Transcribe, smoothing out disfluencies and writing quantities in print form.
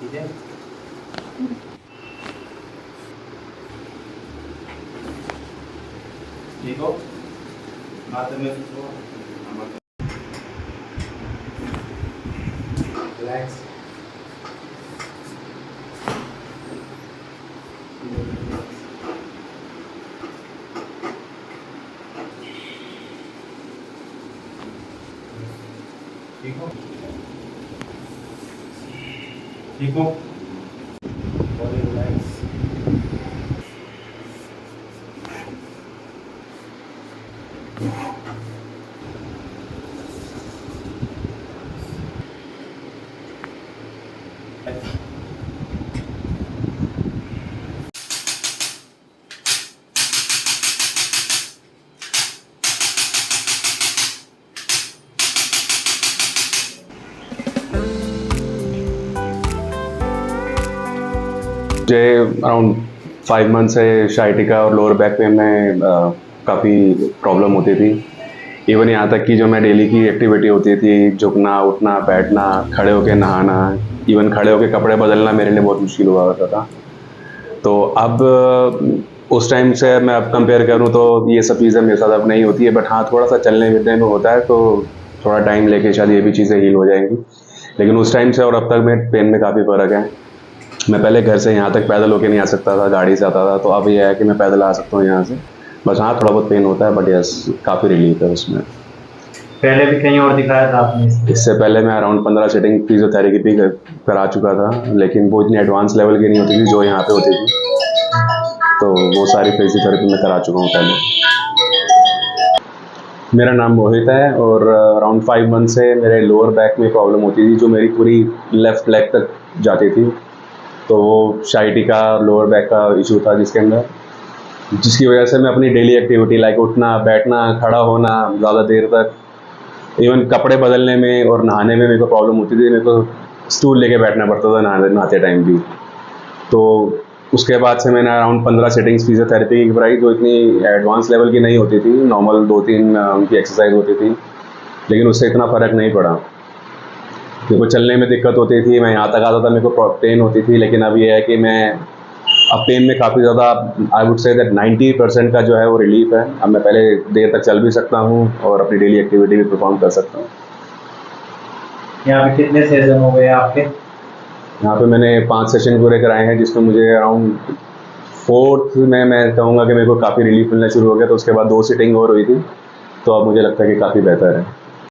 ठीक है। ठीक हो बात में रिलैक्स। ठीक हो ठीक हो बॉडी रिलैक्स। मुझे अराउंड 5 मंथ से शाइटिका और लोअर बैक पेन में काफ़ी प्रॉब्लम होती थी। इवन यहाँ तक कि जो मैं डेली की एक्टिविटी होती थी, झुकना उठना बैठना, खड़े होकर नहाना, इवन खड़े होकर कपड़े बदलना मेरे लिए बहुत मुश्किल हुआ करता था। तो अब उस टाइम से मैं अब कंपेयर करूँ तो ये सब चीज़ें मेरे साथ अब नहीं होती है। बट हाँ, थोड़ा सा चलने फिरने में होता है, तो थोड़ा टाइम लेके शायद ये भी चीज़ें हील हो जाएंगी। लेकिन उस टाइम से और अब तक मेरे पेन में काफ़ी फ़र्क है। मैं पहले घर से यहाँ तक पैदल होके नहीं आ सकता था, गाड़ी से आता था, तो अब ये है कि मैं पैदल आ सकता हूँ यहाँ से। बस हाँ, थोड़ा बहुत पेन होता है, बट यस काफ़ी रिलीफ है उसमें। पहले भी कहीं और दिखाया था आपने इससे पहले मैं अराउंड 15 सिटिंग फिजियोथेरेपी करा चुका था, लेकिन वो इतनी एडवांस लेवल की नहीं होती थी जो यहाँ पे होती थी। तो वो सारी फिजियोथेरेपी मैं करा चुका हूँ पहले। मेरा नाम मोहित है और अराउंड 5 मंथ से मेरे लोअर बैक में प्रॉब्लम होती थी, जो मेरी पूरी लेफ़्ट लेग तक जाती थी। तो वो शाइटिका लोअर बैक का इशू था जिसके अंदर, जिसकी वजह से मैं अपनी डेली एक्टिविटी लाइक उठना बैठना खड़ा होना ज़्यादा देर तक, इवन कपड़े बदलने में और नहाने में मेरे को प्रॉब्लम होती थी। मेरे को स्टूल लेके बैठना पड़ता था नहाते टाइम भी। तो उसके बाद से मैंने अराउंड 15 सेटिंग्स फिजियोथेरेपी की कराई, जो इतनी एडवांस लेवल की नहीं होती थी, नॉर्मल 2-3 उनकी एक्सरसाइज होती थी, लेकिन उससे इतना फ़र्क नहीं पड़ा। मेरे को चलने में दिक्कत होती थी, मैं यहाँ तक आता था मेरे को पेन होती थी, लेकिन अब ये है कि मैं अब पेन में काफ़ी ज़्यादा, आई वुड से दैट 90% का जो है वो रिलीफ है। अब मैं पहले देर तक चल भी सकता हूँ और अपनी डेली एक्टिविटी भी परफॉर्म कर सकता हूँ। यहाँ पे कितने सेशन हो गए आपके? यहाँ पे मैंने 5 सेशन पूरे कराए हैं, जिसमें मुझे अराउंड 4th में मैं कहूँगा कि मेरे को काफ़ी रिलीफ मिलना शुरू हो गया। तो उसके बाद 2 सिटिंग और हुई थी, तो अब मुझे लगता है कि काफ़ी बेहतर है।